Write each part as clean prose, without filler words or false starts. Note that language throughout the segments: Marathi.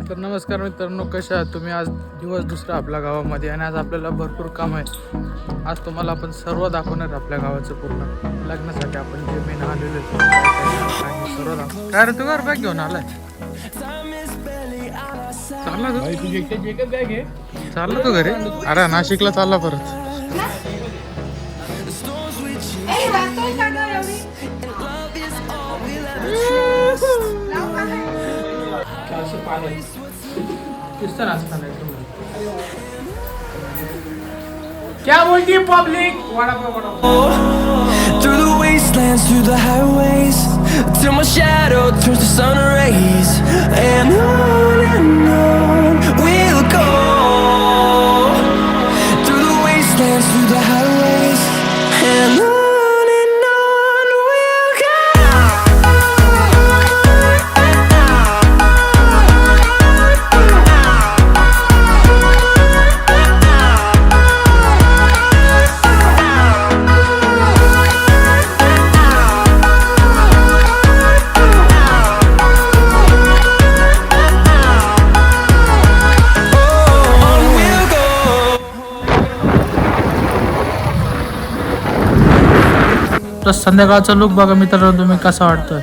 तर नमस्कार मित्रांनो, कशा आहात तुम्ही? आज दिवस दुसरा आपल्या गावामध्ये आणि आज आपल्याला भरपूर काम आहे. आज तुम्हाला आपण सर्व दाखवणार आपल्या गावाचं पूर्ण लग्नासाठी आपण जे मेन आलेलो सर्व दाखव. काय रे तू घर बॅग घेऊन आलाय? चालला तू घरी? अरे नाशिकला चालला परत. क्या बोलती है public? Through the wastelands, through the highways, till my shadow turns to sun rays, and on we'll go. Through the wastelands, through the highways, and on we'll go. तर संध्याकाळचा लुक बघा मित्रांनो, तुम्ही कसा वाटतोय?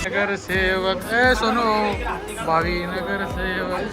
नगर सेवक ए सोनू भावी नगर सेवक.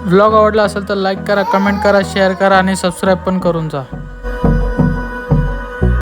व्लॉग आवडला असेल तर लाईक करा, कमेंट करा, शेअर करा आणि सबस्क्राईब पण करून जा.